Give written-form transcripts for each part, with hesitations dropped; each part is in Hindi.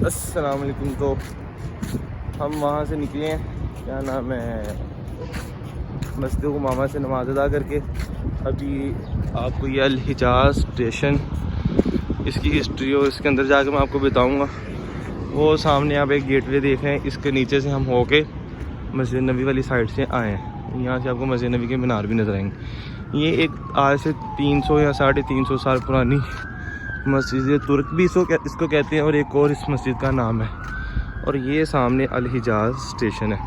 अस्सलाम वालेकुम। तो हम वहाँ से निकले हैं, क्या नाम है, मस्जिद उमामा से नमाज़ अदा करके अभी आपको ये अल हिजाज़ स्टेशन, इसकी हिस्ट्री और इसके अंदर जाकर मैं आपको बताऊँगा। वो सामने आप एक गेटवे देख रहे हैं, इसके नीचे से हम होके मस्जिद नबी वाली साइड से आए हैं। यहाँ से आपको मस्जिद नबी के मीनार भी नजर आएंगे। ये एक आज से 300 या 350 साल पुरानी मस्जिद तुर्क भी इसको कहते हैं, और एक और इस मस्जिद का नाम है। और ये सामने अल हिजाज़ स्टेशन है,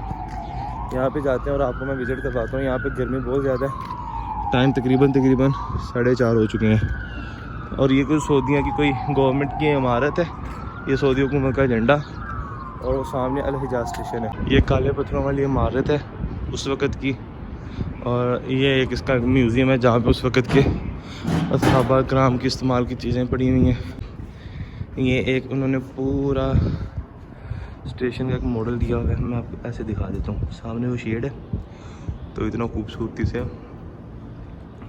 यहाँ पे जाते हैं और आपको मैं विज़िट करवाता हूँ। यहाँ पे गर्मी बहुत ज़्यादा है, टाइम तकरीबन 4:30 हो चुके हैं। और ये कोई सऊदीया की कोई गवर्नमेंट की इमारत है, ये सऊदी हुकूमत का झंडा, और वो सामने अल हिजाज़ स्टेशन है। ये काले पत्थरों वाली इमारत है उस वक़्त की, और ये एक इसका म्यूज़ियम है जहाँ पे उस वक़्त के असहाबा कराम की इस्तेमाल की चीज़ें पड़ी हुई हैं। ये एक उन्होंने पूरा स्टेशन का एक मॉडल दिया हुआ है, मैं आपको ऐसे दिखा देता हूँ। सामने वो शेड है, तो इतना खूबसूरती से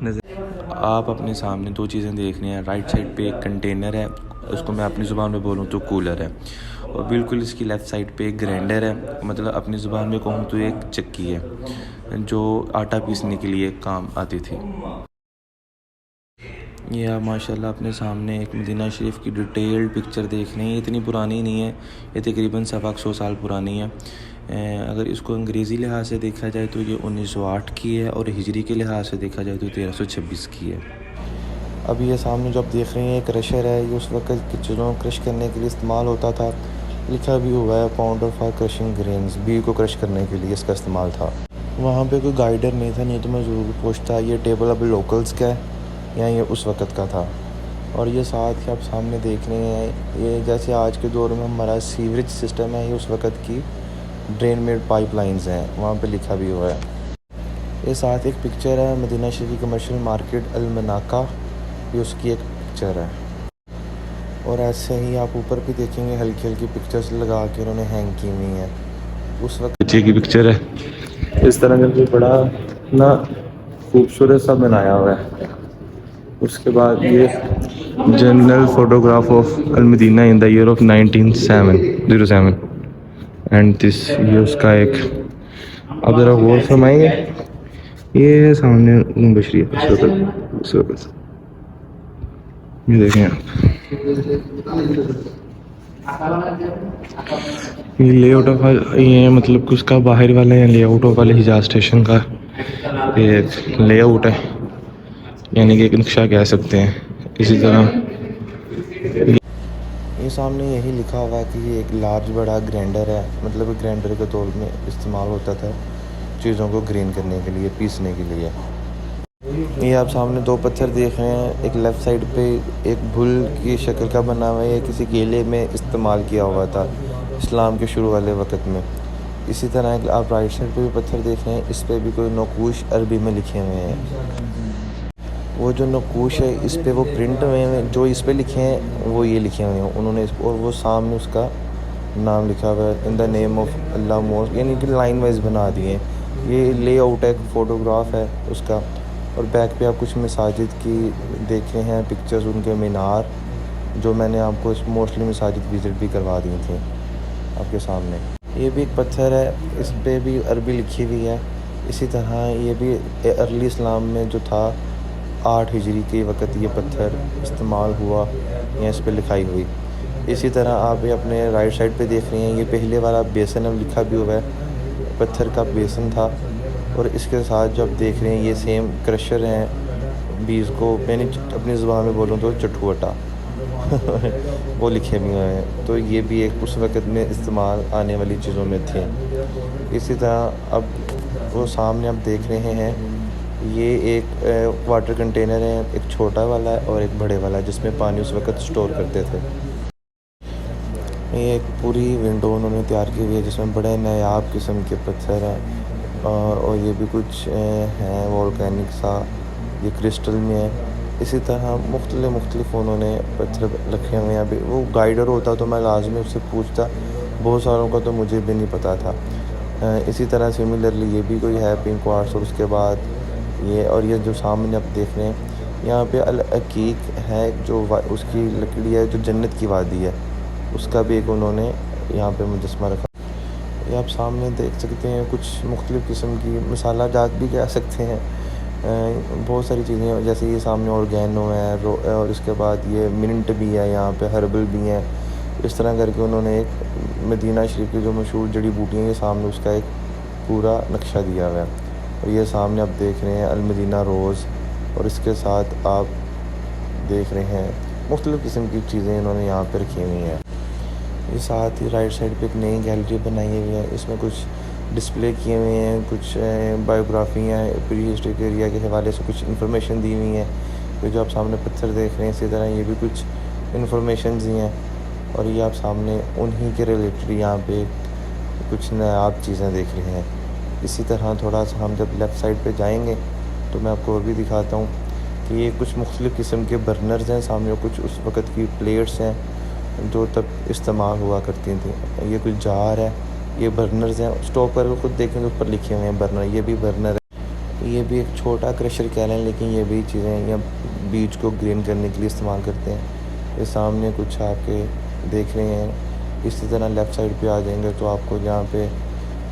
नज़र। आप अपने सामने दो चीज़ें देख रहे हैं। राइट साइड पे एक कंटेनर है, उसको मैं अपनी ज़ुबान में बोलूँ तो कूलर है, और बिल्कुल इसकी लेफ़्ट साइड पे एक ग्राइंडर है, मतलब अपनी ज़ुबान में कहूँ तो एक चक्की है जो आटा पीसने के लिए काम आती थी। ये आप माशाल्लाह अपने सामने एक मदीना शरीफ की डिटेल्ड पिक्चर देख रहे हैं। ये इतनी पुरानी नहीं है, ये तकरीबन 100 साल पुरानी है। अगर इसको अंग्रेज़ी लिहाज से देखा जाए तो ये 1908 की है, और हिजरी के लिहाज से देखा जाए तो 1326 की है। अब ये सामने जो आप देख रहे हैं, क्रशर है, ये उस वक्त की चीज़ों को क्रश करने के लिए इस्तेमाल होता था। लिखा भी हुआ है पाउंडर फॉर क्रशिंग ग्रेन्स, बीज को क्रश करने के लिए इसका इस्तेमाल था। वहाँ पे कोई गाइडर नहीं था, नहीं तो मैं ज़रूर पूछता ये टेबल अब लोकल्स का है या ये उस वक़्त का था। और ये साथ ही आप सामने देख रहे हैं, ये जैसे आज के दौर में हमारा सीवरेज सिस्टम है, ये उस वक़्त की ड्रेन मेड पाइपलाइंस हैं, वहाँ पे लिखा भी हुआ है। ये साथ एक पिक्चर है मदीना शरीफ कमर्शियल मार्केट अल मनाका, ये उसकी एक पिक्चर है। और ऐसे ही आप ऊपर भी देखेंगे हल्की हल्की पिक्चर्स लगा के उन्होंने हैंग की हुई हैं। उस वक्त बच्चे की पिक्चर है, इस तरह का बड़ा ना खूबसूरत सा बनाया हुआ है। उसके बाद ये general photograph of Al Madina in the year of 1907 and this, ये उसका एक, अब ज़रा गौर फरमाएंगे, ये सामने बशरी ये देखें आप, ये लेआउट ऑफ, ये मतलब कि उसका बाहर वाला है लेआउट ऑफ वाले हिजाज स्टेशन का एक लेआउट है, यानी कि एक नक्शा कह सकते हैं। इसी तरह ये सामने यही लिखा हुआ है कि ये एक लार्ज बड़ा ग्राइंडर है, मतलब ग्राइंडर के तौर में इस्तेमाल होता था चीज़ों को ग्रीन करने के लिए, पीसने के लिए। ये आप सामने दो पत्थर देख रहे हैं, एक लेफ़्ट साइड पे एक भुल की शक्ल का बना हुआ है, किसी केले में इस्तेमाल किया हुआ था इस्लाम के शुरू वाले वक़्त में। इसी तरह आप राइट साइड पे भी पत्थर देख रहे हैं, इस पर भी कोई नक़ूश अरबी में लिखे हुए हैं। वो जो नक़ूश है इस पे वो प्रिंट हुए हैं, जो इस पे लिखे हैं वो ये लिखे हुए हैं उन्होंने, और वो सामने उसका नाम लिखा हुआ है in the name of Allah most, यानी कि लाइन वाइज बना दिए। ये लेआउट है, फ़ोटोग्राफ है उसका। और बैक पे आप कुछ मसाजिद की देख रहे हैं पिक्चर्स, उनके मीनार, जो मैंने आपको मोस्टली मसाजिद विज़िट भी करवा दी थी आपके सामने। ये भी एक पत्थर है, इस पर भी अरबी लिखी हुई है। इसी तरह ये भी अर्ली इस्लाम में जो था 8 हिजरी के वक़्त ये पत्थर इस्तेमाल हुआ, या इस पर लिखाई हुई। इसी तरह आप ये अपने राइट साइड पे देख रहे हैं, ये पहले वाला बेसन अब लिखा भी हुआ है, पत्थर का बेसन था। और इसके साथ जो आप देख रहे हैं ये सेम क्रशर हैं, बीज को मैंने अपनी ज़ुबान में बोलूँ तो चटुवटा वो लिखे भी हुए हैं। तो ये भी एक उस वक़्त में इस्तेमाल आने वाली चीज़ों में थे। इसी तरह अब वो सामने आप देख रहे हैं, ये एक वाटर कंटेनर है, एक छोटा वाला है और एक बड़े वाला है, जिसमें पानी उस वक़्त स्टोर करते थे। ये एक पूरी विंडो उन्होंने तैयार की हुई है, जिसमें बड़े नायाब किस्म के पत्थर हैं, और ये भी कुछ हैं वोल्केनिक सा, ये क्रिस्टल में है। इसी तरह मुख्तलिफ उन्होंने पत्थर रखे हुए हैं। अभी वो गाइडर होता तो मैं लाजमी उससे पूछता, बहुत सारों का तो मुझे भी नहीं पता था। इसी तरह सिमिलरली ये भी कोई है पिंक क्वार्ट्ज, और उसके बाद ये, और ये जो सामने आप देख रहे हैं यहाँ पे अल अकीक है, जो उसकी लकड़ी है जो जन्नत की वादी है, उसका भी एक उन्होंने यहाँ पे मुजस्मा रखा। ये आप सामने देख सकते हैं कुछ मुख्तलिफ़ किस्म की मसाला जात भी कह सकते हैं, बहुत सारी चीज़ें, जैसे ये सामने ऑर्गेनो है और इसके बाद ये मिंट भी है, यहाँ पे हर्बल भी हैं। इस तरह करके उन्होंने एक मदीना शरीफ की जो मशहूर जड़ी बूटियाँ, ये सामने उसका एक पूरा नक्शा दिया हुआ है। और ये सामने आप देख रहे हैं अल-मदीना रोज़, और इसके साथ आप देख रहे हैं मुख्तलिफ़ किस्म की चीज़ें इन्होंने यहाँ पर रखी हुई हैं। ये साथ ही राइट साइड पे एक नई गैलरी बनाई हुई है, इसमें कुछ डिस्प्ले किए हुए हैं, कुछ बायोग्राफियाँ प्री हिस्ट्रिक एरिया के हवाले से कुछ इन्फॉर्मेशन दी हुई हैं। तो जो आप सामने पत्थर देख रहे हैं, इसी तरह ये भी कुछ इन्फॉर्मेशन दी हैं। और ये आप सामने उन्हीं के रिलेटेड यहाँ पे कुछ नायाब चीज़ें देख रहे हैं। इसी तरह थोड़ा सा हम जब लेफ़्ट साइड पे जाएंगे तो मैं आपको और भी दिखाता हूँ कि ये कुछ मुख्तलिफ़ किस्म के बर्नर्स हैं सामने, कुछ उस वक़्त की प्लेट्स हैं जो तब इस्तेमाल हुआ करती थी। ये कुछ जार है, ये बर्नर्स हैं। स्टॉप पर खुद देखें तो ऊपर लिखे हुए हैं बर्नर, ये भी बर्नर है। ये भी एक छोटा क्रशर कह लें, लेकिन ये भी चीज़ें या बीज को ग्रीन करने के लिए इस्तेमाल करते हैं। ये सामने कुछ आपके देख रहे हैं। इसी तरह लेफ़्ट साइड पे आ जाएंगे तो आपको जहाँ पे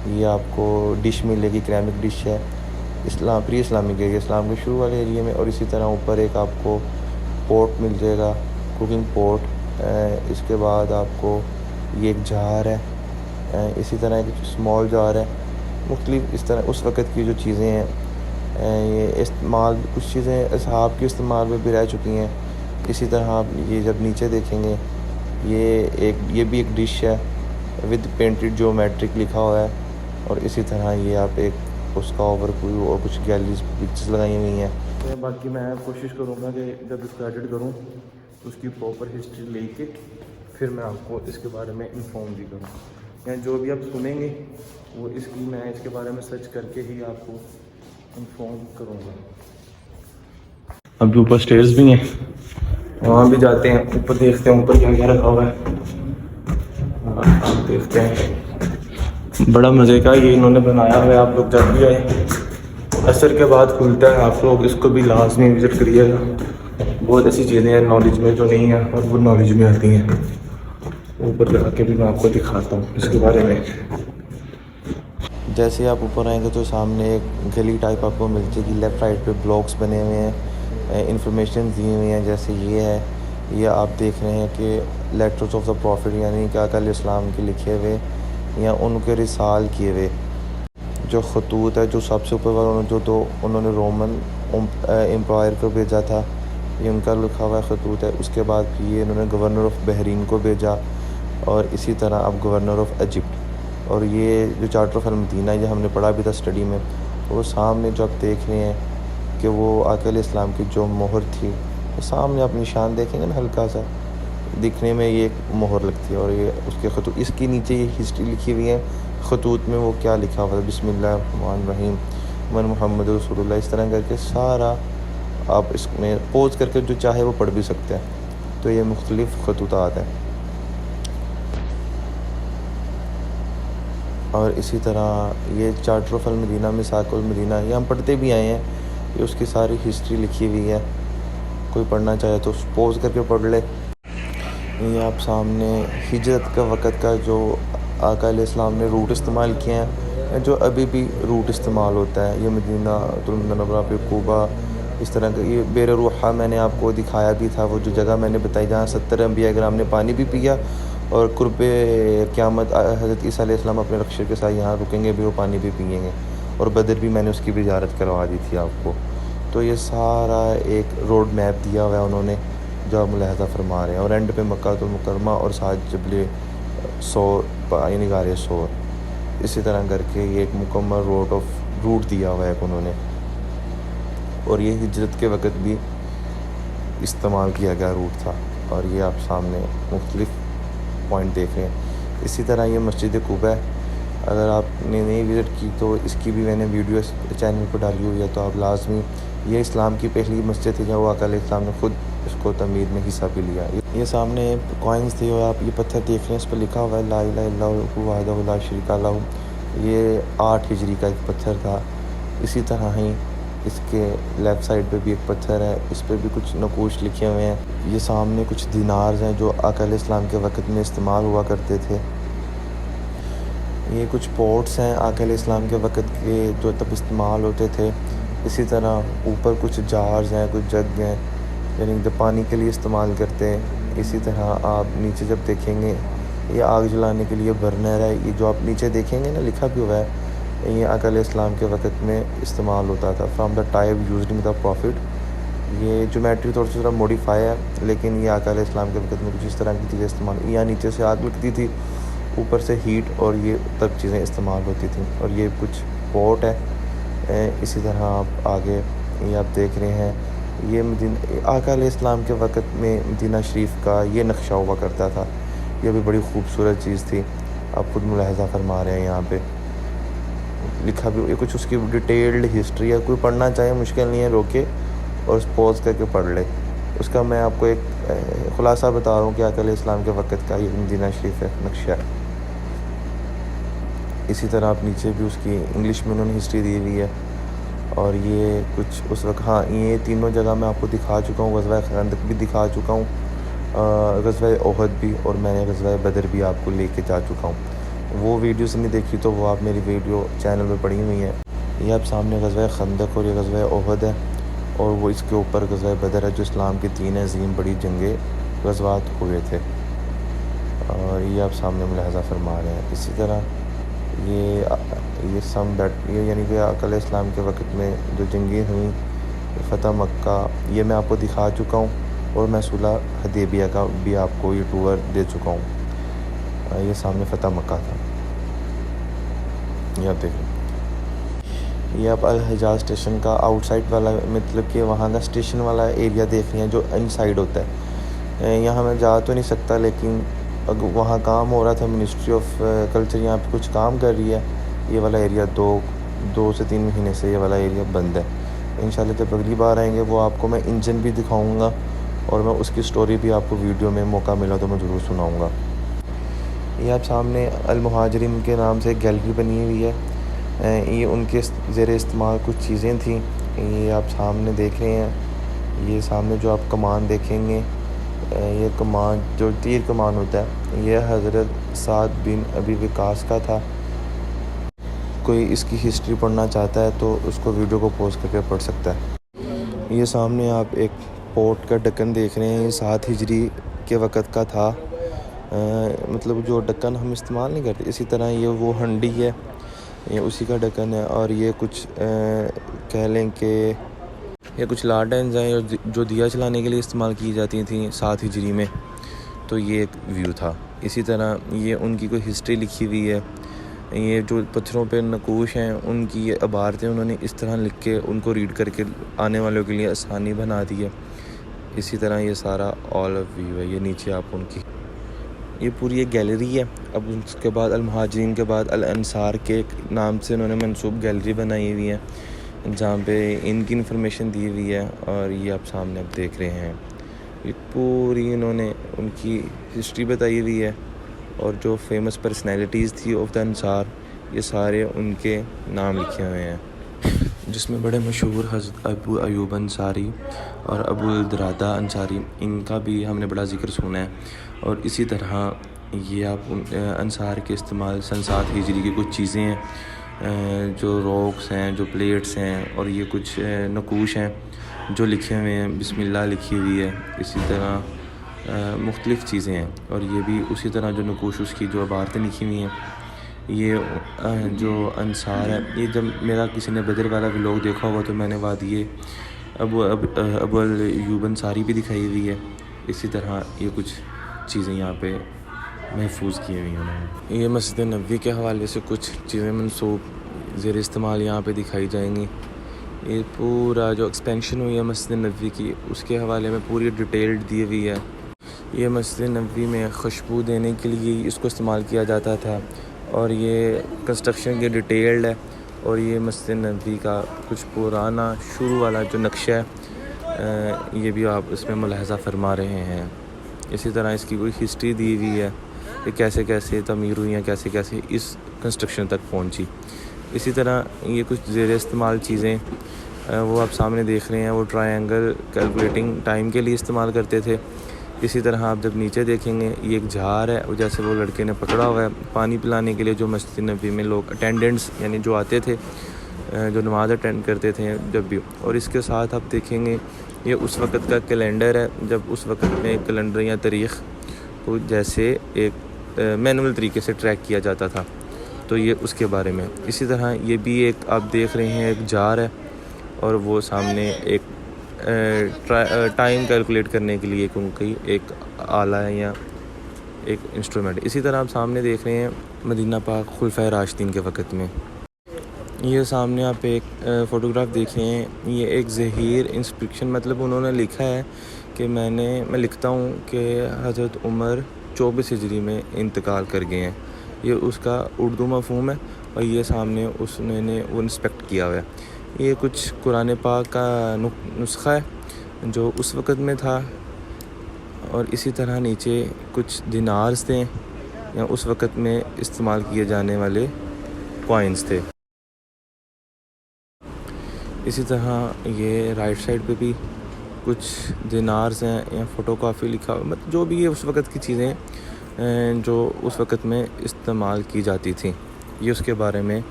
ये आपको डिश मिलेगी, केरामिक डिश है, इस्लाम प्री इस्लामिक एरिया, इस्लाम के शुरू वाले एरिया में। और इसी तरह ऊपर एक आपको पोट मिल जाएगा, कुकिंग पोट। इसके बाद आपको ये एक जार है, इसी तरह एक स्मॉल जार है। मुख्तलिफ़ इस तरह उस वक़्त की जो चीज़ें हैं, ये इस्तेमाल, कुछ चीज़ें असहाब के इस्तेमाल में भी रह चुकी हैं। इसी तरह आप ये जब नीचे देखेंगे, ये भी एक डिश है विद पेंटेड ज्योमेट्रिक लिखा हुआ है। और इसी तरह ये आप एक उसका ओवरव्यू और कुछ गैलरीज पिक्चर्स लगाई हुई हैं। बाकी मैं कोशिश करूँगा कि जब इसको एडिट करूँ तो उसकी प्रॉपर हिस्ट्री लेके फिर मैं आपको इसके बारे में इंफॉर्म भी करूँ, या जो भी आप सुनेंगे वो मैं इसके बारे में सर्च करके ही आपको इंफॉर्म करूँगा। अभी ऊपर स्टेयर्स भी हैं, वहाँ भी जाते हैं, ऊपर देखते हैं ऊपर क्या क्या रखा हुआ है। आप देखते हैं, बड़ा मज़े का ये इन्होंने बनाया हुआ है। आप लोग जब भी आए, असर के बाद खुलता है, आप लोग इसको भी लाजमी विज़िट करिएगा। बहुत ऐसी चीज़ें हैं नॉलेज में जो नहीं है और वो नॉलेज में आती हैं। ऊपर जाके भी मैं आपको दिखाता हूँ इसके बारे में। जैसे आप ऊपर आएंगे तो सामने एक गली टाइप आपको मिल जाएगी। लेफ़्ट साइड पे ब्लॉक्स बने हुए हैं, इंफॉर्मेशन दी हुई हैं। जैसे ये है, ये आप देख रहे हैं कि लेटर्स ऑफ द प्रॉफिट, यानी कि आका अलैहिस्सलाम के लिखे हुए या उनके रिसाल किए हुए जो खतूत है, जो सबसे ऊपर वाला उन्होंने रोमन एम्पायर को भेजा था, ये उनका लिखा हुआ खतूत है। उसके बाद फिर ये इन्होंने गवर्नर ऑफ बहरीन को भेजा, और इसी तरह अब गवर्नर ऑफ इजिप्ट। और ये जो चार्टर ऑफ अल-मदीना, ये हमने पढ़ा भी था स्टडी में, तो वो सामने जो आप देख रहे हैं कि वो आका अलैहिस्सलाम की जो मोहर थी, तो सामने आप निशान देखेंगे ना, हल्का सा दिखने में ये एक मोहर लगती है। और ये उसके खतूत, इसके नीचे ये हिस्ट्री लिखी हुई है खतूत में, वो क्या लिखा हुआ है, बिस्मिल्लाहिर्रहमानिर्रहीम मन मुहम्मद रसूलुल्लाह, इस तरह करके सारा आप इसमें पोज करके जो चाहे वो पढ़ भी सकते हैं। तो ये मुख्तलिफ़ खतूतात हैं। और इसी तरह ये चार्टर ऑफ अल-मदीना, मिसाक अल-मदीना, ये हम पढ़ते भी आए हैं, ये उसकी सारी हिस्ट्री लिखी हुई है। कोई पढ़ना चाहे तो पोज करके पढ़ ले। ये आप सामने हिजरत का वक़्त का जो आका अलैहिस्सलाम ने रूट इस्तेमाल किए हैं, जो अभी भी रूट इस्तेमाल होता है। ये मदीना तुल पे कूबा, इस तरह का। ये बेर रूहा मैंने आपको दिखाया भी था, वो जो जगह मैंने बताई जहाँ 70 अंबिया कराम ने पानी भी पिया, और कुर्बे क़यामत हज़रत ईसा अलैहिस्सलाम अपने रक्षक के साथ यहाँ रुकेंगे भी, वो पानी भी पिएंगे। और बदर भी मैंने उसकी भी ज़ियारत करवा दी थी आपको। तो ये सारा एक रोड मैप दिया हुआ है उन्होंने, जो आप मुलाहज़ा फरमा रहे हैं। और एंड पे मक्कातुल मुकर्रमा और साथ जबल सौर, यानी गारे सौर, इसी तरह करके ये एक मुकम्मल रूट दिया हुआ है उन्होंने। और ये हिजरत के वक़्त भी इस्तेमाल किया गया रूट था। और ये आप सामने मुख्तलिफ़ पॉइंट देख रहे हैं। इसी तरह ये मस्जिद कुबा है, अगर आपने नहीं विज़िट की तो इसकी भी मैंने वीडियो चैनल पर डाली हुई है, तो आप लाजमी, ये इस्लाम की पहली मस्जिद थी जहाँ आका अलैहिस्सलाम ने ख़ुद इसको तमीर में हिस्सा भी लिया। ये सामने कॉइन्स थे, और आप ये पत्थर देख रहे हैं, इस पर लिखा हुआ है ला इलाहा इल्लल्लाहु वहदहु ला शरीका लहू। ये 8 हिजरी का एक पत्थर था। इसी तरह ही इसके लेफ़्ट साइड पे भी एक पत्थर है, इस पर भी कुछ नकूश लिखे हुए हैं। ये सामने कुछ दिनार्स हैं जो आका अलैहिस्सलाम के वक़्त में इस्तेमाल हुआ करते थे। ये कुछ पॉट्स हैं आका अलैहिस्सलाम के वक़्त के जो तब इस्तेमाल होते थे। इसी तरह ऊपर कुछ जार्स हैं, कुछ जग हैं, यानी जो पानी के लिए इस्तेमाल करते हैं। इसी तरह आप नीचे जब देखेंगे, ये आग जलाने के लिए बर्नर है। ये जो आप नीचे देखेंगे ना, लिखा भी हुआ है, ये आका अलैहिस्सलाम के वक़्त में इस्तेमाल होता था। From the time used in the profit. ये ज्योमेट्री थोड़ा सा मॉडिफाई है, लेकिन ये आका अलैहिस्सलाम के वक़्त में कुछ इस तरह की चीज़ें इस्तेमाल, यहाँ नीचे से आग लगती थी, ऊपर से हीट, और ये तब चीज़ें इस्तेमाल होती थी। और ये कुछ पोट है। इसी तरह आप आगे ये आप देख रहे हैं, ये आका अलैहिस्सलाम के वक़्त में मदीना शरीफ का ये नक्शा हुआ करता था। ये भी बड़ी खूबसूरत चीज़ थी, आप खुद मुलाहज़ा फरमा रहे हैं। यहाँ पे लिखा भी, ये कुछ उसकी डिटेल्ड हिस्ट्री है। कोई पढ़ना चाहे मुश्किल नहीं है, रोके और पॉज करके पढ़ ले। उसका मैं आपको एक ख़ुलासा बता रहा हूँ कि आका अलैहिस्सलाम के वक़्त का ये मदीना शरीफ है नक्शा है। इसी तरह आप नीचे भी उसकी इंग्लिश में उन्होंने हिस्ट्री दी हुई है। और ये कुछ उस वक्त, हाँ, ये तीनों जगह मैं आपको दिखा चुका हूँ। ग़ज़वा खंदक भी दिखा चुका हूँ, ग़ज़वा ओहद भी, और मैंने ग़ज़वा बदर भी आपको लेके जा चुका हूँ। वो वीडियोस नहीं देखी तो वो आप मेरी वीडियो चैनल में पड़ी हुई हैं। ये आप सामने ग़ज़वा खंदक और ये ग़ज़वा ओहद है, और वो इसके ऊपर ग़ज़वा बदर है, जो इस्लाम की 3 अज़ीम बड़ी जंगे ग़ज़वात हुए थे। और ये आप सामने मुलाहज़ा फरमा रहे हैं। इसी तरह ये सम दैट, ये यानी कि आका अलैहिस्सलाम के वक़्त में जो जंगें हुई, फ़तह मक्का, ये मैं आपको दिखा चुका हूँ। और मैं सुलह हदैबिया का भी आपको ये टूर दे चुका हूँ। ये सामने फ़तह मक्का था, ये आप देखें। ये आप अल हिजाज़ स्टेशन का आउटसाइड वाला, मतलब कि वहाँ का स्टेशन वाला एरिया देख रहे हैं जो इनसाइड होता है। यहाँ मैं जा तो नहीं सकता, लेकिन वहाँ काम हो रहा था, मिनिस्ट्री ऑफ कल्चर यहाँ पे कुछ काम कर रही है। ये वाला एरिया दो से 3 महीने से ये वाला एरिया बंद है। इंशाल्लाह जब अगली बार आएंगे वो आपको मैं इंजन भी दिखाऊंगा, और मैं उसकी स्टोरी भी आपको वीडियो में मौका मिला तो मैं ज़रूर सुनाऊंगा। ये आप सामने अल मुहाजिरीन के नाम से एक गैलरी बनी हुई है। ये उनके ज़ेर इस्तेमाल कुछ चीज़ें थी, ये आप सामने देख रहे हैं। ये सामने जो आप कमान देखेंगे, ये कमान जो तीर कमान होता है, ये हज़रत साद बिन अबी वक़ास का था। कोई इसकी हिस्ट्री पढ़ना चाहता है तो उसको वीडियो को पॉज करके पढ़ सकता है। ये सामने आप एक पोट का ढक्कन देख रहे हैं, ये 7 हिजरी के वक़्त का था। मतलब जो ढक्कन हम इस्तेमाल नहीं करते, इसी तरह ये वो हंडी है, ये उसी का ढक्कन है। और ये कुछ कह लें कि ये कुछ लालटेन्स हैं जो दिया जलाने के लिए इस्तेमाल की जाती थी 7 हिजरी में। तो ये एक व्यू था। इसी तरह ये उनकी कोई हिस्ट्री लिखी हुई है। ये जो पत्थरों पे नकूश हैं, उनकी ये इबारतें उन्होंने इस तरह लिख के उनको रीड करके आने वालों के लिए आसानी बना दी है। इसी तरह ये सारा ऑल ऑफ व्यू है। ये नीचे आप उनकी, ये पूरी एक गैलरी है। अब उसके बाद अल मुहाजिरीन के बाद अल अंसार के नाम से उन्होंने मनसूब गैलरी बनाई हुई है, जहाँ पे इनकी इन्फॉर्मेशन दी हुई है। और ये आप सामने आप देख रहे हैं, ये पूरी इन्होंने उनकी हिस्ट्री बताई हुई है। और जो फेमस पर्सनैलिटीज़ थी ऑफ द अंसार, ये सारे उनके नाम लिखे हुए हैं, जिसमें बड़े मशहूर हज़रत अबू अयूब अंसारी और अबू दरादा अंसारी, इनका भी हमने बड़ा ज़िक्र सुना है। और इसी तरह ये आप अंसार के इस्तेमाल सन 7 हिजरी की कुछ चीज़ें हैं, जो रॉक्स हैं, जो प्लेट्स हैं, और ये कुछ नकूश हैं जो लिखे हुए हैं, बिस्मिल्लाह लिखी हुई है। इसी तरह मुख्तलिफ़ चीज़ें हैं। और ये भी उसी तरह जो नकूश उसकी जो इबारतें लिखी हुई हैं, ये जो अंसार है, ये जब मेरा किसी ने बदर वाला व्लॉग देखा होगा तो मैंने वादी अबू अयूब अंसारी भी दिखाई हुई है। इसी तरह ये कुछ चीज़ें यहाँ पे महफूज की हुई हैं उन्होंने। ये मस्जिद नबवी के हवाले से कुछ चीज़ें मनसूब ज़ेर इस्तेमाल यहाँ पे दिखाई जाएंगी। ये पूरा जो एक्सपेंशन हुई है मस्जिद नबवी की, उसके हवाले में पूरी डिटेल्ड दी हुई है। ये मस्जिद नबवी में खुशबू देने के लिए इसको इस्तेमाल किया जाता था। और ये कंस्ट्रक्शन की डिटेल्ड है। और ये मस्जिद नबवी का कुछ पुराना शुरू वाला जो नक्शा है, ये भी आप इसमें मुलाहज़ा फरमा रहे हैं। इसी तरह इसकी कोई हिस्ट्री दी हुई है कि कैसे कैसे तमीर हुई हैं, कैसे कैसे इस कंस्ट्रक्शन तक पहुंची। इसी तरह ये कुछ ज़ेर इस्तेमाल चीज़ें वो आप सामने देख रहे हैं वो ट्रायंगल कैलकुलेटिंग टाइम के लिए इस्तेमाल करते थे। इसी तरह आप जब नीचे देखेंगे ये एक जार है, जैसे वो लड़के ने पकड़ा हुआ है पानी पिलाने के लिए, जो मस्जिद नबी में लोग अटेंडेंट्स यानी जो आते थे, जो नमाज़ अटेंड करते थे जब भी। और इसके साथ आप देखेंगे ये उस वक़्त का कैलेंडर है, जब उस वक़्त में कैलेंडर या तारीख़ को जैसे एक मैनुअल तरीके से ट्रैक किया जाता था, तो ये उसके बारे में। इसी तरह ये भी एक आप देख रहे हैं एक जार है, और वो सामने एक टाइम कैलकुलेट करने के लिए उनकी एक आला है या एक इंस्ट्रूमेंट। इसी तरह आप सामने देख रहे हैं मदीना पाक खुलफाए राशिदीन के वक़्त में। ये सामने आप एक फ़ोटोग्राफ देख रहे हैं, ये एक ज़हीर इंस्क्रिप्शन, मतलब उन्होंने लिखा है कि मैं लिखता हूँ कि हज़रत उमर 24 हिजरी में इंतकाल कर गए हैं। ये उसका उर्दू मफ़हूम है, और ये सामने उसने वो इंस्पेक्ट किया हुआ है। ये कुछ कुरान पाक का नुस्ख़ा है जो उस वक़्त में था, और इसी तरह नीचे कुछ दिनार्स थे या उस वक़्त में इस्तेमाल किए जाने वाले कॉइन्स थे। इसी तरह ये राइट साइड पे भी कुछ दिनार्स हैं या फ़ोटोकॉपी लिखा हुआ, मतलब जो भी है उस वक़्त की चीज़ें जो उस वक़्त में इस्तेमाल की जाती थी, ये उसके बारे में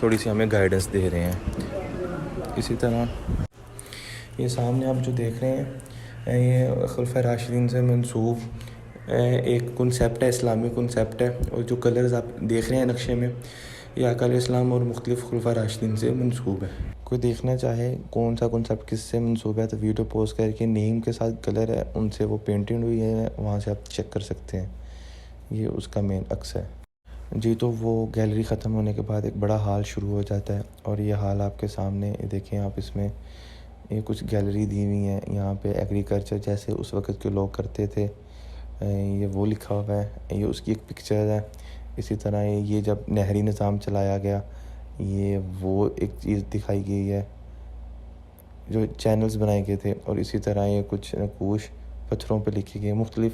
थोड़ी सी हमें गाइडेंस दे रहे हैं। इसी तरह ये सामने आप जो देख रहे हैं ये खुलफाए राशिदीन से मंसूब एक कॉन्सेप्ट है, इस्लामी कॉन्सेप्ट है, और जो कलर्स आप देख रहे हैं नक्शे में ये आका अलैहिस्सलाम और मुख्तलिफ़ खुलफाए राशिदीन से मंसूब है। कोई देखना चाहे कौन सा कॉन्सेप्ट किससे मंसूब है तो वीडियो पोस्ट करके नेम के साथ कलर है उनसे वो पेंटिंग हुई है, वहाँ से आप चेक कर सकते हैं। ये उसका मेन अक्स है जी। तो वो गैलरी ख़त्म होने के बाद एक बड़ा हाल शुरू हो जाता है, और ये हाल आपके सामने देखें आप, इसमें ये कुछ गैलरी दी हुई है। यहाँ पे एग्रीकल्चर जैसे उस वक़्त के लोग करते थे, ये वो लिखा हुआ है, ये उसकी एक पिक्चर है। इसी तरह ये जब नहरी निज़ाम चलाया गया, ये वो एक चीज़ दिखाई गई है जो चैनल्स बनाए गए थे। और इसी तरह ये कुछ नक़ूश पत्थरों पे लिखे गए मुख्तलिफ़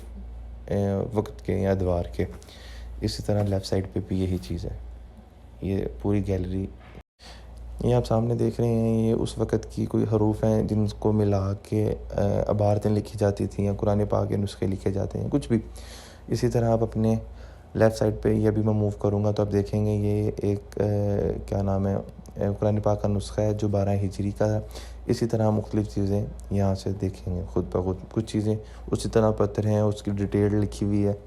वक्त के या अदवार के। इसी तरह लेफ़्ट साइड पे भी यही चीज़ है। ये पूरी गैलरी ये आप सामने देख रहे हैं, ये उस वक़्त की कोई हरूफ हैं जिनको मिला के इबारतें लिखी जाती थी या कुरान पाक के नुस्खे लिखे जाते हैं, कुछ भी। इसी तरह आप अपने लेफ़्ट साइड पे ये भी मैं मूव करूँगा तो आप देखेंगे ये एक क्या नाम है कुरान पाक का नुस्खा है जो 12 हिजरी का है। इसी तरह मुख्तलिफ़ चीज़ें यहाँ से देखेंगे खुद ब खुद, कुछ चीज़ें उसी तरह पत्थर हैं, उसकी डिटेल लिखी हुई है।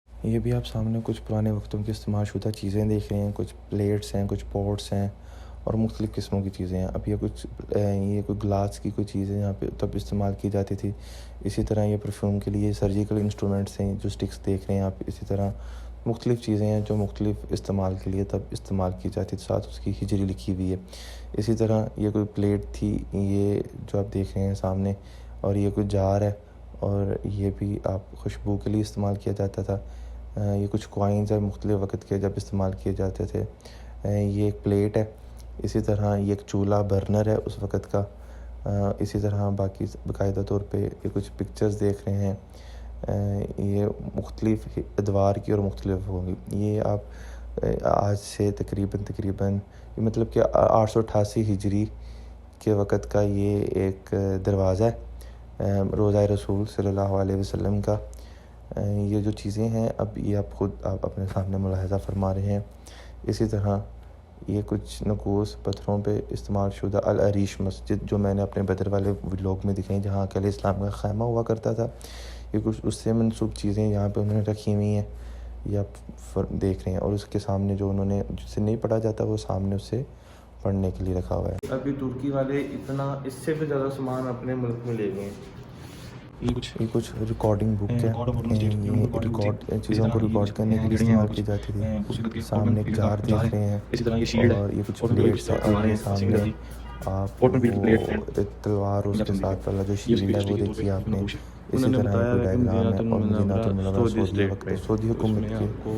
ये भी आप सामने कुछ पुराने वक्तों की इस्तेमाल शुदा चीज़ें देख रहे हैं, कुछ प्लेट्स हैं, कुछ पॉट्स हैं और मुख्तलिफ़ किस्मों की चीज़ें हैं। अब ये कोई ग्लास की कोई चीज़ है यहाँ पे तब इस्तेमाल की जाती थी। इसी तरह ये परफ्यूम के लिए सर्जिकल इंस्ट्रूमेंट्स हैं, जो स्टिक्स देख रहे हैं आप। इसी तरह मुख्तलिफ़ चीज़ें हैं जो मुख्तलिफ़ इस्तेमाल के लिए तब इस्तेमाल की जाती थी, साथ उसकी हिजरी लिखी हुई है। इसी तरह ये कोई प्लेट थी, ये जो आप देख रहे हैं सामने, और ये कोई जार है, और ये भी आप खुशबू के लिए इस्तेमाल किया जाता था। ये कुछ कॉइन्स है मुख्तलिफ़ वक़्त के जब इस्तेमाल किए जाते थे। ये एक प्लेट है। इसी तरह ये एक चूल्हा बर्नर है उस वक़्त का। इसी तरह बाकी बाकायदा तौर पे ये कुछ पिक्चर्स देख रहे हैं। ये मुख्तलिफ़ अदवार की और मुख्तलिफ़ होंगी। ये आप आज से तकरीबन ये मतलब कि 888 हिजरी के वक़्त का ये एक दरवाज़ा है रोज़ा रसूल सल्लल्लाहु अलैहि वसल्लम का। ये जो चीज़ें हैं अब ये आप अपने सामने मुलाहज़ा फरमा रहे हैं। इसी तरह ये कुछ नकूस पत्थरों पे इस्तेमाल शुदा अल अरीश मस्जिद जो मैंने अपने बदर वाले व्लॉग में दिखाई, जहाँ अकाल इस्लाम का ख़ैमा हुआ करता था। ये कुछ उससे मनसूब चीज़ें यहाँ पे उन्होंने रखी हुई हैं, ये आप देख रहे हैं। और उसके सामने जो उन्होंने जिससे नहीं पढ़ा जाता वो सामने उससे पढ़ने के लिए रखा हुआ है। अभी तुर्की वाले इतना इससे भी ज़्यादा सामान अपने मुल्क में ले गए हैं। ये कुछ रिकॉर्डिंग बुक है, ये रिकॉर्ड चीज़ों को रिकॉर्ड करने के लिए इस्तेमाल की जाती थी। सामने एक जार देख रहे हैं, और ये कुछ प्लेट्स है, और ये सामने आप वो तलवार उसके साथ वाला जो शील्ड है वो देखिए आपने। इसी उन्होंने तरह बताया कोई है कि डायग्राम है। मदीनातुल और Munawwara Madinatul Munawwara Saudi Saudi state वक्त में, सऊदी हुकूमत उसमें के आपको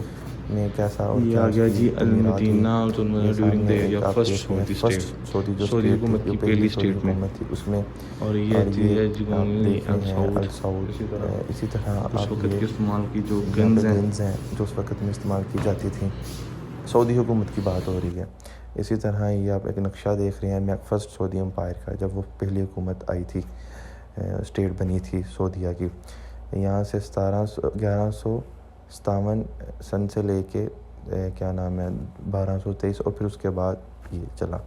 में कैसा और ये क्या आ गया उसकी जी अल तमीरात हुई, मदीना ये ड्यूरिंग द सामने एरिया एक आप फर्स्ट देख रहे हैं सऊदी फर्स्ट स्टेट, सऊदी जो सऊदी स्टेट थी, हुकूमत जो की पहली पहली सऊदी स्टेट में। हुकूमत थी उसमें। और ये और थी ये है आप जिगोनली देख रहे अल हैं सऊद। अल सऊद। इसी तरह इसी तरह उस आप वक़्त ये के इस्तेमाल की जो यहाँ पे गन्स हैं, गन्स हैं जो उस वक़्त में इस्तेमाल की जाती थी, सऊदी हुकूमत की बात हो रही है। इसी तरह ये आप एक नक्शा देख रहे हैं फर्स्ट सऊदी एम्पायर का, जब वो पहली हुकूमत आई थी, स्टेट बनी थी सऊदीया की। यहाँ से 1157 सन से लेके क्या नाम है 1223, और फिर उसके बाद ये चला।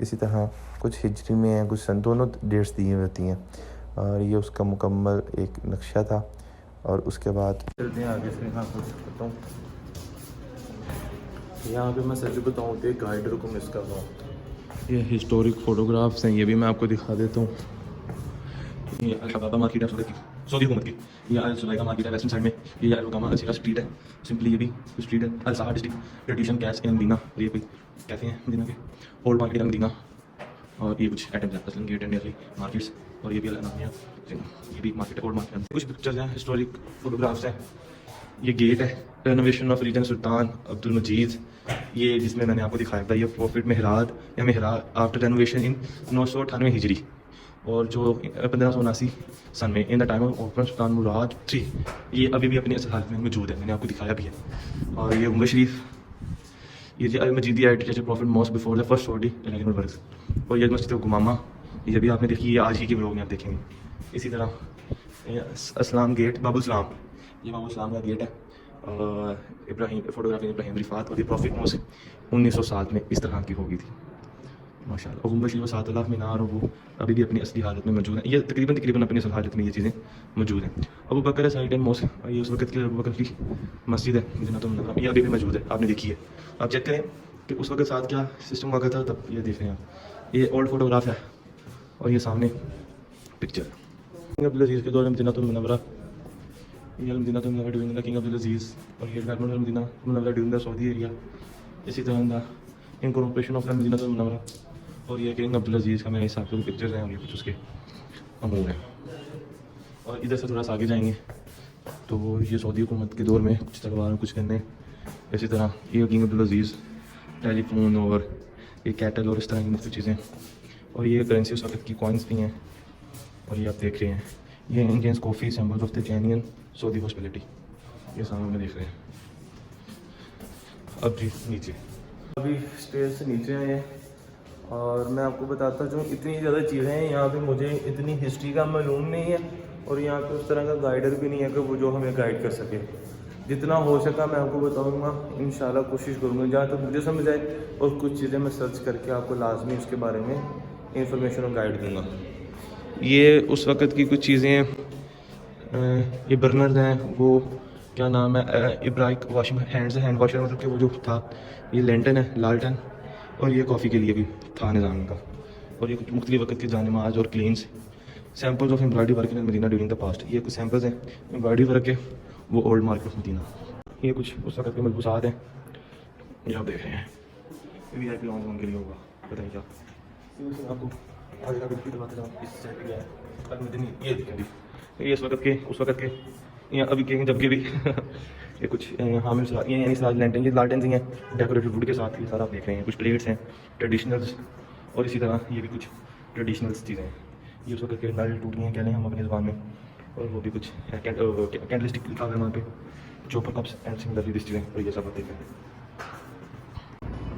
इसी तरह कुछ हिजरी में है, कुछ सन, दोनों डेट्स दी होती हैं। और ये उसका मुकम्मल एक नक्शा था। और उसके बाद चलते हैं आगे से। यहाँ कुछ बताऊँ, यहाँ पे मैं सच बताऊँ तो गाइडर को मिस कर रहा हूँ। ये हिस्टोरिक फ़ोटोग्राफ्स हैं, ये भी मैं आपको दिखा देता हूँ। ये अल हबाबा मार्केट है सऊदी हुकूमत की, ये अल सुलैका मार्केट है वेस्टर्न साइड में, ये अल रुकामा अल स्ट्रीट है, सिंपली ये भी स्ट्रीट है। Al Saha district tradition cash in Madina, और ये कोई कैफ़े हैं मदीना के, ओल्ड मार्केट है मदीना। और ये कुछ आइटम्स हैं, असलन गेट एंड नियरली मार्केट्स, और ये भी अलनामिया, ये भी मार्केट है, ओल्ड मार्केट है। कुछ पिक्चर्स हैं, हिस्टोरिक फोटोग्राफ्स हैं। ये गेट है, रेनोवेशन ऑफ रीजन सुल्तान अब्दुल मजीद, ये जिसमें मैंने आपको दिखाया था, ये प्रॉफिट महराज या महराज आफ्टर रेनोवेशन इन 998 हिजरी, और जो 1579 सन में in the time of sultan मुराद 3, ये अभी भी अपनी असल हालत में मौजूद है, मैंने आपको दिखाया भी है। और ये उम्र शरीफ, ये जो Al Majidi architecture prophet mosque before the first Saudi elegant works, और ये मस्जिद गुमामा, ये भी आपने देखी, ये आज ही के व्लॉग में आप देखेंगे। इसी तरह अस्लाम गेट, बाबुल सलाम, ये बाबुल सलाम का गेट है। इब्राहिम फोटोग्राफी इब्राहिम रिफात, और ये प्रॉफिट मॉस्क 1907 में इस तरह की होगी थी माशाल्लाह। और गुंबद शरीफ 7 लाख मीनार, और वो अभी भी अपनी असली हालत में मौजूद है। ये तकरीबन अपनी असल हालत में ये चीज़ें मौजूद हैं। अबू बकर साइड एंड मॉस्क, ये उस वक्त की अबू बकर की मस्जिद है जन्नतुल मुनव्वरा, ये अभी भी मौजूद है, आपने देखी है। आप चेक करें कि उस वक्त साथ क्या सिस्टम हुआ था, तब ये देख रहे हैं आप। ये ओल्ड फोटोग्राफ है, और ये सामने पिक्चर किंग अब्दुल अजीज़ के दौर में मदीनातुल मुनव्वरा, ये Madinatul Munawwara during the king Abdul Aziz, और ये development Madinatul Munawwara during the Saudi area. इसी तरह the incorporation of Madinatul Munawwara, और ये किंग अब्दुल अजीज़ का मेरे हिसाब से पिक्चर्स हैं, और ये कुछ उसके अमूर हैं। और इधर से थोड़ा सा आगे जाएंगे तो ये सऊदी हुकूमत के दौर में कुछ तलवार कुछ करने, इसी तरह ये किंग अब्दुल अजीज़, टेलीफोन, और ये कैटल, और इस तरह की मुख्तलिफ चीज़ें। और ये करेंसी उस वक्त की कॉइन्स भी हैं, और ये आप देख रहे हैं, ये Indians coffee symbol of the genuine Saudi hospitality, ये सामने में देख रहे हैं। अब जी नीचे, अभी स्टेज से नीचे आए हैं, और मैं आपको बताता हूँ इतनी ज़्यादा चीज़ें हैं यहाँ पे, मुझे इतनी हिस्ट्री का मालूम नहीं है, और यहाँ पे उस तरह का गाइडर भी नहीं है कि वो जो हमें गाइड कर सके। जितना हो सका मैं आपको बताऊँगा, इंशाल्लाह कोशिश करूँगा जहाँ तक मुझे समझ आए, और कुछ चीज़ें मैं सर्च करके आपको लाजमी उसके बारे में इंफॉर्मेशन और गाइड दूँगा। ये उस वक़्त की कुछ चीज़ें, ये बर्नर्स हैं, वो क्या नाम है, इब्राइक वॉशिंग हैंड वॉशर, मतलब कि वो जो था, ये लेंटन है, लालटन, और ये कॉफ़ी के लिए भी था निज़ाम का। और ये कुछ मुख्तलिफ वक़्त के जानेमाज और cleans, samples of embroidery work in Madina during the past, ये कुछ सैम्पल्स हैं एम्ब्रॉयडरी वर्क के, वो ओल्ड मार्केट ऑफ मदीना। ये कुछ उस वक़्त के मलबूसात हैं, ये आप देख रहे हैं, VIP लॉन्च के लिए होगा, बताइए क्या आपको आगे का बिल्कुल करवाते जाओ। इस साइड पे है अल मदनी, ये देखें, ये इस वक्त के उस वक्त के, या अभी के जब के भी ये कुछ हामिल ये यानी सिराज लैंटन, ये लालटेंस ही हैं डेकोरेटेड वुड के साथ, ये सारा आप देख रहे हैं। कुछ प्लेट्स हैं ट्रेडिशनल्स, और इसी तरह ये भी कुछ ट्रेडिशनल्स चीज़ें हैं। ये उस वक्त के नल टूटी हैं, कह लें हम अपनी ज़बान में, और वो भी कुछ कैंडलस्टिक लिखा हुआ है वहाँ पे, chopper cups and similar this चीज़ें, और ये सब आप देख रहे हैं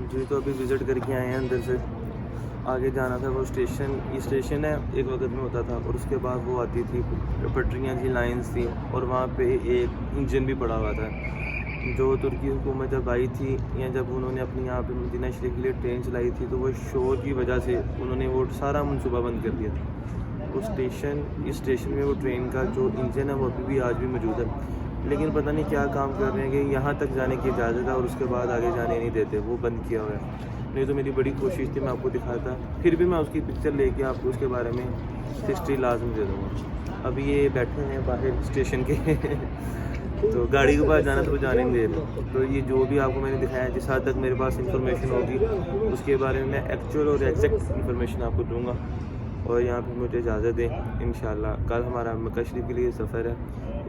जी। तो अभी विज़िट करके आए हैं, अंदर से आगे जाना था। वो स्टेशन, ये स्टेशन है, एक वक्त में होता था, और उसके बाद वो आती थी पटरियाँ की लाइन्स थी, और वहाँ पे एक इंजन भी पड़ा हुआ था। जो तुर्की हुकूमत जब आई थी, या जब उन्होंने अपनी यहाँ पे मदीना शरीफ के लिए ट्रेन चलाई थी, तो वो शोर की वजह से उन्होंने वो सारा मनसूबा बंद कर दिया था। वो स्टेशन, इस स्टेशन में वो ट्रेन का जो इंजन है वो अभी भी आज भी मौजूद है, लेकिन पता नहीं क्या काम कर रहे हैं कि यहाँ तक जाने की इजाज़त है, और उसके बाद आगे जाने नहीं देते, वो बंद किया हुआ है। नहीं तो मेरी बड़ी कोशिश थी मैं आपको दिखाता, फिर भी मैं उसकी पिक्चर लेके आपको उसके बारे में हिस्ट्री लाजमी दे दूँगा। अभी ये बैठे हैं बाहर स्टेशन के तो गाड़ी के पास जाना तो वो जाने नहीं दे रहे। तो ये जो भी आपको मैंने दिखाया, जिस हद तक मेरे पास इंफॉर्मेशन होगी उसके बारे में मैं एक्चुअल और एग्जैक्ट इंफॉर्मेशन आपको दूँगा। और यहाँ पे मुझे इजाज़त दें। इंशाल्लाह कल हमारा मक्का शरीफ के लिए सफ़र है।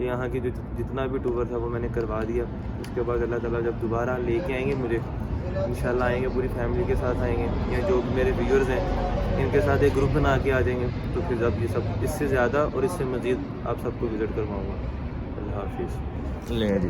यहाँ की जो जितना भी टूर था वो मैंने करवा दिया। उसके बाद अल्लाह ताला जब दोबारा लेके आएंगे मुझे, इंशाल्लाह आएंगे, पूरी फैमिली के साथ आएंगे, या जो मेरे व्यूअर्स हैं इनके साथ एक ग्रुप बना के आ जाएंगे। तो फिर अब ये सब इससे ज़्यादा और इससे मज़ीद आप सबको विज़िट करवाऊँगा। अल्लाह हाफिज़। लें जी।